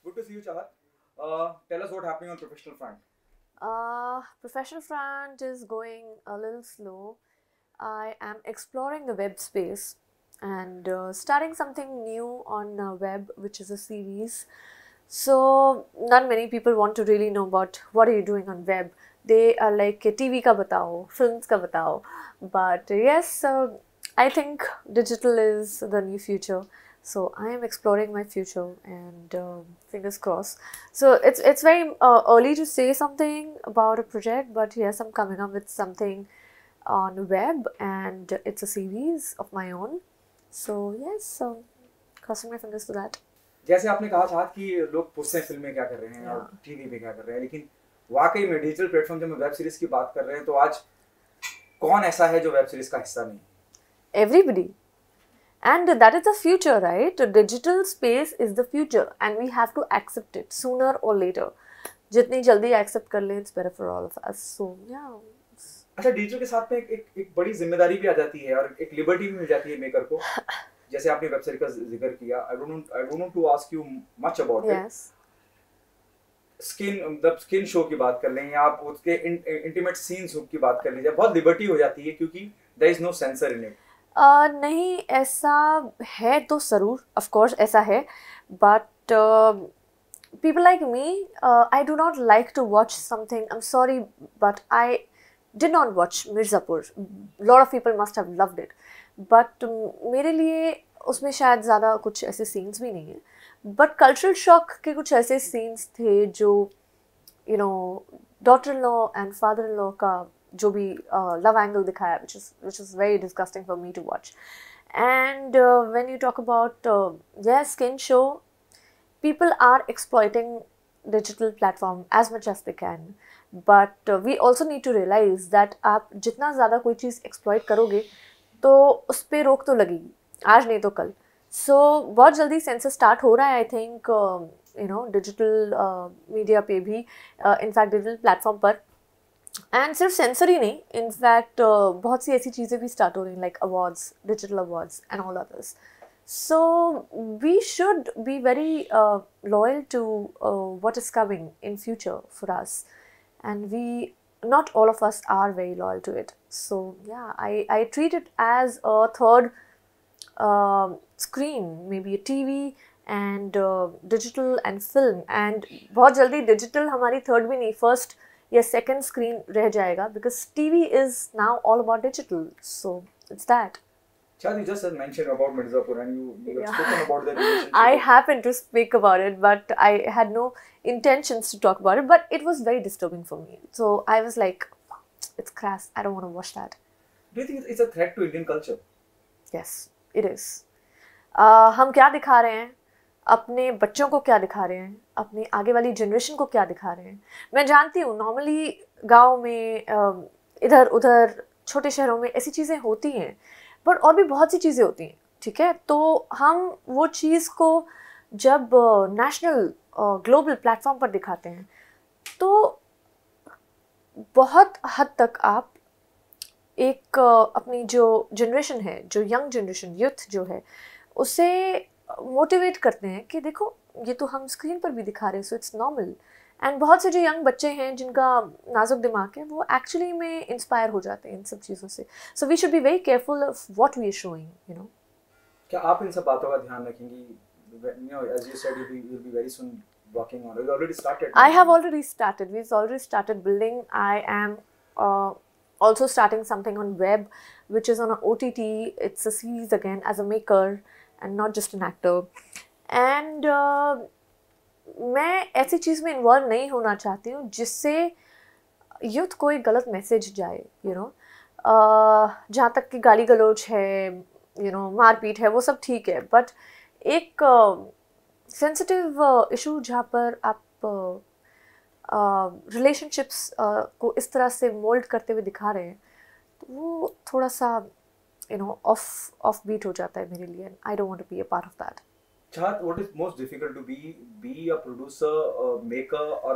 Good to see you, Chahat. Tell us what's happening on professional front. Professional front is going a little slow. I am exploring the web space and starting something new on web, which is a series. So not many people want to really know about what are you doing on web. They are like TV ka batao, films ka batao. But yes, I think digital is the new future. So I am exploring my future and fingers crossed. So it's very early to say something about a project, but yes, I'm coming up with something on web and it's a series of my own. So yes, so crossing my fingers for that. जैसे आपने कहा चाहत कि लोग पूछते हैं film में क्या कर रहे हैं और टीवी पे क्या कर रहे हैं, लेकिन वाकई में डिजिटल प्लेटफॉर्म जब हम वेब सीरीज की बात कर रहे हैं तो आज कौन ऐसा है जो वेब सीरीज का हिस्सा नहीं? Everybody. And that is the future, right? The digital space is the future and we have to accept it sooner or later. जितनी जल्दी accept कर लें, it's better for all of us. So yeah. अच्छा, digital के साथ में एक बड़ी जिम्मेदारी भी आ जाती है और एक लिबर्टी भी मिल जाती है मेकर को. जैसे आपने वेब सीरीज का जिक्र किया, I don't know to ask you much about it. Yes. Skin show की बात कर लें या आप उसके इंटीमेट सीन्स की बात कर लीजिए, बहुत लिबर्टी हो जाती है क्योंकि there is no sensor in it. नहीं, ऐसा है तो ज़रूर, ऑफ कोर्स ऐसा है, but people like me, I do not like to watch something. I'm sorry, but I did not watch Mirzapur. A lot of people must have loved it, but मेरे लिए उसमें शायद ज़्यादा कुछ ऐसे सीन्स भी नहीं हैं. बट कल्चरल शॉक के कुछ ऐसे सीन्स थे जो daughter in law and father in law का जो भी लव एंगल दिखाया, which is very disgusting for me to watch. And when you talk about skin show, people are exploiting digital platform as much as they can, but we also need to realize that आप जितना ज़्यादा कोई चीज़ exploit करोगे तो उस पर रोक तो लगेगी, आज नहीं तो कल. सो बहुत जल्दी सेंसर स्टार्ट हो रहा है, आई थिंक डिजिटल मीडिया पे भी, इनफैक्ट डिजिटल प्लेटफॉर्म पर. एंड सिर्फ सेंसर ही नहीं, इनफैक्ट बहुत सी ऐसी चीज़ें भी स्टार्ट हो रही हैं, like awards, digital awards and all others. So we should be very loyal to what is coming in future for us, and not all of us are very loyal to it. So yeah, I treat it as a third screen, maybe a TV and digital and film. And बहुत जल्दी digital हमारी third भी नहीं, first या second screen रह जाएगा, because TV is now all about digital. So it's that. Chad, you just mentioned about Mirzapur and you have spoken about the relationship. I happened to speak about it, but I had no intentions to talk about it. But it was very disturbing for me. So I was like, it's crass. I don't want to watch that. Do you think it's a threat to Indian culture? Yes, it is. हम क्या दिखा रहे हैं, अपने बच्चों को क्या दिखा रहे हैं, अपने आगे वाली जनरेशन को क्या दिखा रहे हैं. मैं जानती हूँ नॉर्मली गाँव में इधर उधर छोटे शहरों में ऐसी चीज़ें होती हैं, बट और भी बहुत सी चीज़ें होती हैं, ठीक है. तो हम वो चीज़ को जब नेशनल ग्लोबल प्लेटफॉर्म पर दिखाते हैं तो बहुत हद तक आप एक अपनी जो जनरेशन है, जो यंग जनरेशन, यूथ जो है, उसे मोटिवेट करते हैं कि देखो ये तो हम स्क्रीन पर भी दिखा रहे हैं, सो इट्स नॉर्मल. एंड बहुत से जो यंग बच्चे हैं जिनका नाजुक दिमाग है, वो एक्चुअली में इंस्पायर हो जाते हैं इन सब चीज़ों से. So we should be very careful of what we are showing, क्या आप इन सब बातों का ध्यान रखेंगी? As you said, you'll be very soon working on it. You already started. I have already started. We've already started building. I am also starting something on web, which is on an OTT. It's a series again as a maker and not just an actor. And मैं ऐसी चीज़ में involve नहीं होना चाहती हूँ जिससे youth को एक गलत मैसेज जाए, जहाँ तक कि गाली गलौज है, मारपीट है, वो सब ठीक है, बट एक सेंसिटिव इशू जहाँ पर आप रिलेशनशिप्स को इस तरह से मोल्ड करते हुए दिखा रहे हैं, तो वो थोड़ा सा ऑफ बीट हो जाता है मेरे लिए. I don't want to be a part of that. Chad, what is most difficult to be a producer, a maker, or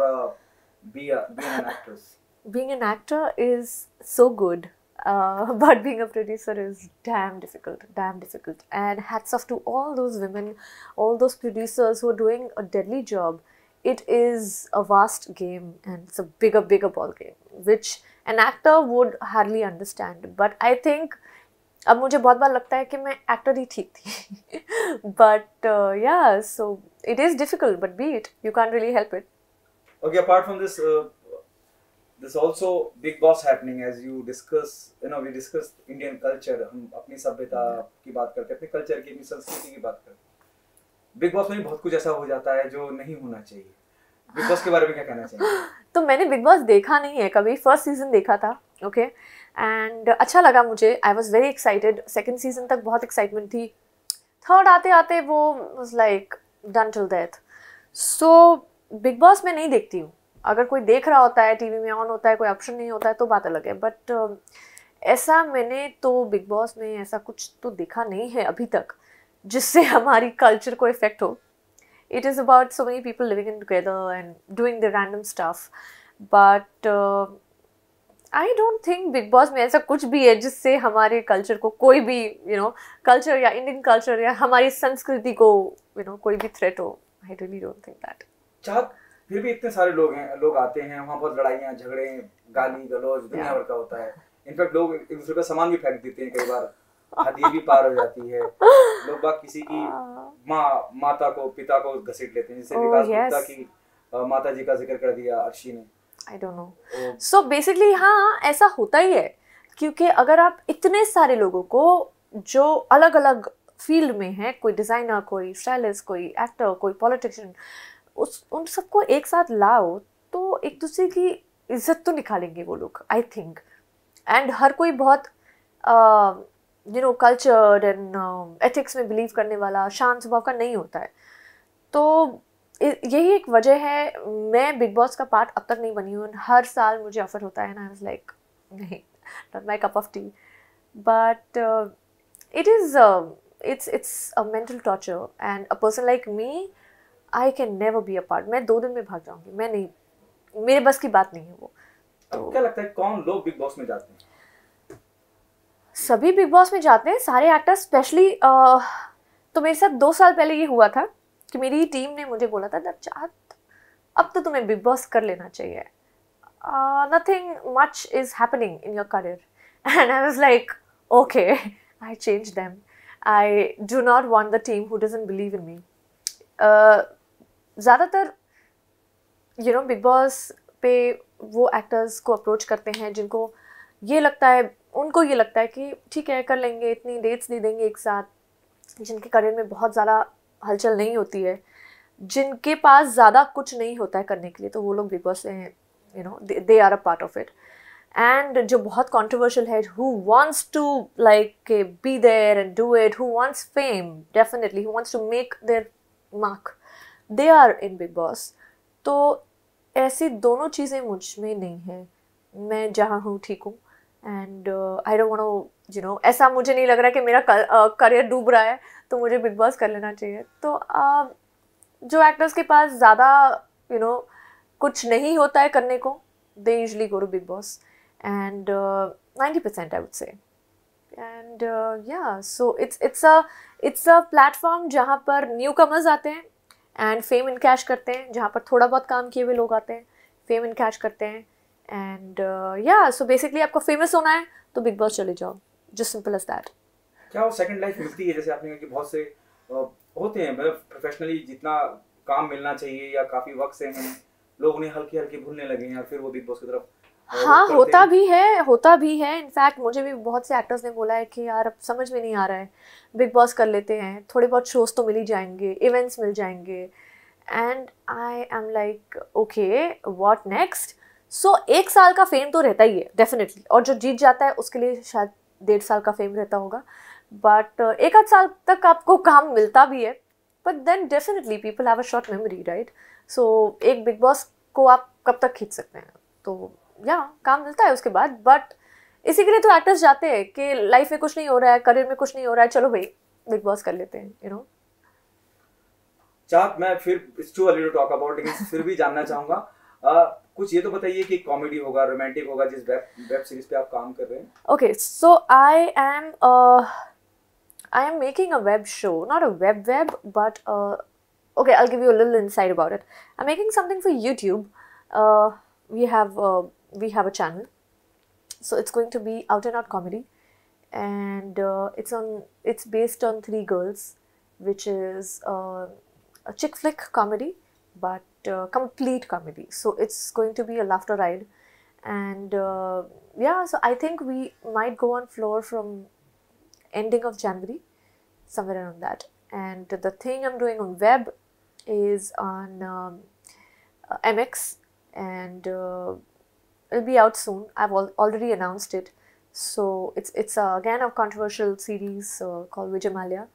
be an actress? Being an actor is so good. But being a producer is damn difficult, damn difficult. And hats off to all those women, all those producers who are doing a deadly job. It is a vast game and it's a bigger, bigger ball game, which an actor would hardly understand. But I think अब मुझे बहुत बार लगता है कि मैं actor ही ठीक थी. But yeah, so it is difficult, but be it. You can't really help it. Okay, apart from this, there's also Big Boss happening, as you discuss. We discuss Indian culture. हम अपनी सभ्यता की बात करते हैं, अपने कल्चर की, अपनी संस्कृति की बात करते हैं. बिग बॉस में भी बहुत कुछ ऐसा हो जाता है जो नहीं होना चाहिए. बिग बॉस के बारे में क्या कहना चाहिए? तो मैंने बिग बॉस देखा नहीं है कभी. फर्स्ट सीजन देखा था, ओके, एंड अच्छा लगा मुझे. I was very excited. Second season तक बहुत एक्साइटमेंट थी. थर्ड आते आते वो was like done till death. So big boss मैं नहीं देखती हूँ. अगर कोई देख रहा होता है, टीवी में ऑन होता है, कोई ऑप्शन नहीं होता है तो बात अलग है. बट ऐसा मैंने तो बिग बॉस में ऐसा कुछ तो देखा नहीं है अभी तक जिससे हमारी कल्चर को इफेक्ट हो. It is about so many people living in together and doing the random stuff. But I don't think Big Boss में ऐसा कुछ भी है जिससे हमारे कल्चर को कोई भी कल्चर या इंडियन कल्चर या हमारी संस्कृति को कोई भी थ्रेट हो. I really don't think that. चाहत फिर भी इतने सारे लोग आते हैं वहाँ, बहुत लड़ाइयाँ, झगड़े, गाली गलौज दुनिया भर का होता है. इनफैक्ट लोग एक दूसरे का सामान भी फेंक देते हैं. कई बार हद भी पार हो जाती है. लोग बाग किसी की माता को, पिता को घसीट लेते हैं. जैसे विकास गुप्ता की माता जी का जिक्र कर दिया अर्शी ने. I don't know. So basically हाँ, ऐसा होता ही है. क्योंकि अगर आप इतने सारे लोगों को जो अलग अलग फील्ड में हैं, कोई डिज़ाइनर, कोई स्टाइलिस्ट, कोई एक्टर, कोई पॉलिटिशियन, उन सबको एक साथ लाओ तो एक दूसरे की इज्जत तो निकालेंगे वो लोग, आई थिंक. एंड हर कोई बहुत कल्चर एंड एथिक्स में बिलीव करने वाला, शांत स्वभाव का नहीं होता है. तो यही एक वजह है मैं बिग बॉस का पार्ट अब तक नहीं बनी हूँ. हर साल मुझे ऑफर होता है ना, आई वाज लाइक नहीं, not my cup of T. But it is it's a mental torture and a person like me, I can never be a part. मैं 2 दिन में भाग जाऊंगी. मैं नहीं, मेरे बस की बात नहीं है वो. तो क्या लगता है कौन लोग बिग बॉस में जाते हैं? सभी बिग बॉस में जाते हैं, सारे एक्टर्स. स्पेशली तो मेरे साथ 2 साल पहले ये हुआ था कि मेरी टीम ने मुझे बोला था चाहत अब तो तुम्हें बिग बॉस कर लेना चाहिए. Nothing much is happening in your career. And I was like okay, I change them. I do not want the team who doesn't believe in me. ज़्यादातर बिग बॉस पे वो एक्टर्स को approach करते हैं जिनको ये लगता है, उनको ये लगता है कि ठीक है कर लेंगे, इतनी डेट्स दे देंगे एक साथ, जिनके करियर में बहुत ज़्यादा हलचल नहीं होती है, जिनके पास ज़्यादा कुछ नहीं होता है करने के लिए, तो वो लोग बिग बॉस से they are a part of it. And जो बहुत controversial है, who wants to like be there and do it, who wants fame, definitely, who wants to make their mark, they are in Big Boss. तो ऐसी दोनों चीज़ें मुझ में नहीं है. मैं जहाँ हूँ ठीक हूँ and I don't want to ऐसा मुझे नहीं लग रहा कि मेरा करियर डूब रहा है तो मुझे बिग बॉस कर लेना चाहिए. तो जो एक्टर्स के पास ज़्यादा कुछ नहीं होता है करने को, they usually go to Big Boss. And 90% I would say. And yeah, so it's a platform जहाँ पर newcomers आते हैं and fame and cash करते हैं, जहाँ पर थोड़ा बहुत काम किए हुए लोग आते हैं, fame and cash करते हैं. And yeah, so basically आपको famous होना है तो बिग बॉस चले जाओ, just simple as that. क्या वो सेकंड लाइफ मिलती है? जैसे आपने कहा कि बहुत से होते हैं, मतलब प्रोफेशनली जितना काम मिलना चाहिए या काफ़ी वक्त से हैं, लोग उन्हें हल्के हल्के भूलने लगे हैं, फिर वो बिग बॉस की तरफ. हाँ, होता भी है. इनफैक्ट मुझे भी बहुत से एक्टर्स ने बोला है कि यार अब समझ में नहीं आ रहा है, बिग बॉस कर लेते हैं, थोड़े बहुत शोज तो मिल ही जाएंगे, इवेंट्स मिल जाएंगे. And I am like okay, what next? So 1 साल का फेम तो रहता ही है डेफिनेटली, और जो जीत जाता है उसके लिए शायद 1.5 साल का फेम रहता होगा. बट 1 साल तक आपको काम मिलता भी है. But then definitely people have a short memory, right? So एक बिग बॉस को आप कब तक खींच सकते हैं? तो काम मिलता है उसके बाद. बट इसी के लिए तो एक्टर्स जाते हैं कि लाइफ में कुछ नहीं हो रहा है, करियर में कुछ नहीं हो रहा है, चलो भाई बिग बॉस कर लेते हैं. चाहत मैं फिर it's too early to talk about, लेकिन फिर भी जानना चाहूँगा कुछ ये तो बताइए कि कॉमेडी होगा, रोमांटिक होगा, जिस वेब सीरीज पे आप काम कर रहे हैं? Okay, so I am making a web show, not a web, but okay, I'll give you a little insight about it. I'm making something for YouTube. We have a channel, so it's going to be out and out comedy, and it's based on three girls, which is a chick flick comedy, but complete comedy. So it's going to be a laughter ride, and yeah, so I think we might go on floor from ending of January, somewhere around that. And the thing I'm doing on web is on MX, and it'll be out soon. I've already announced it. So it's again a controversial series called Vijay Mallya,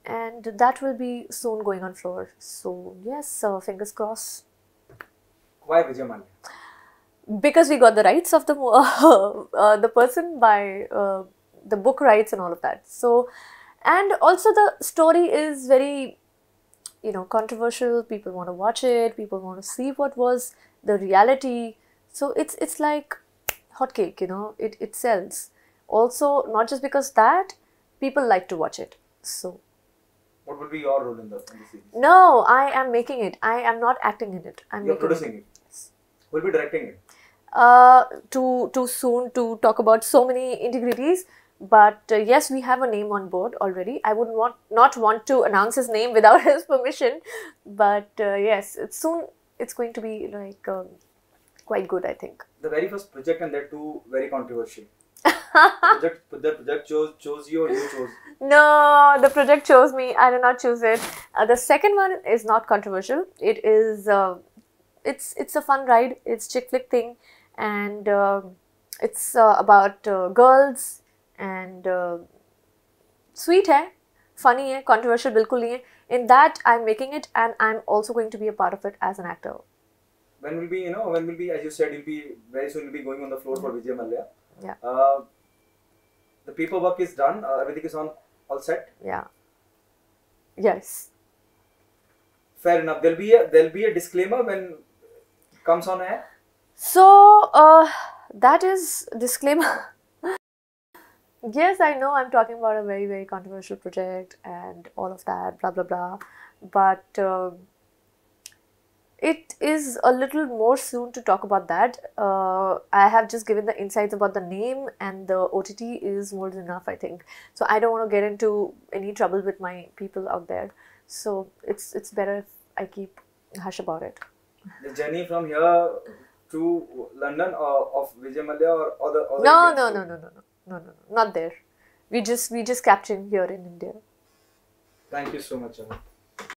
and that will be soon going on floor. So yes, fingers crossed. Why Vijay Mallya? Because we got the rights of the person by the book rights and all of that. So, and also the story is very, controversial. People want to watch it. People want to see what was the reality. So it's like hotcake. It sells. Also, not just because that, people like to watch it. So. What will be your role in the series? No, I am making it. I am not acting in it. You're producing it. Who will be directing it? Too soon to talk about so many integrities, but yes, we have a name on board already. I would not want to announce his name without his permission, but yes, it's going to be like quite good, I think. The very first project, and that too very controversial. The project chose you, or you chose? No, the project chose me. I did not choose it. The second one is not controversial. It is it's a fun ride. It's chick flick thing, and it's about girls, and sweet hai, funny hai, controversial bilkul nahi hai. In that, I'm making it, and I'm also going to be a part of it as an actor. When will be, as you said, you'll be very soon. You'll be going on the floor for Vijay Mallya. Yeah. The paperwork is done. Everything is all set. Yeah. Yes. Fair enough. There'll be a disclaimer when comes on air. So that is disclaimer. Yes, I know I'm talking about a very, very controversial project and all of that, blah blah blah. But it is a little more soon to talk about that. I have just given the insights about the name, and the OTT is more than enough, I think. So I don't want to get into any trouble with my people out there. So it's better if I keep hush about it. The journey from here to London of Vijay Mallya or other No, not there. We just capturing here in India. Thank you so much, Amit.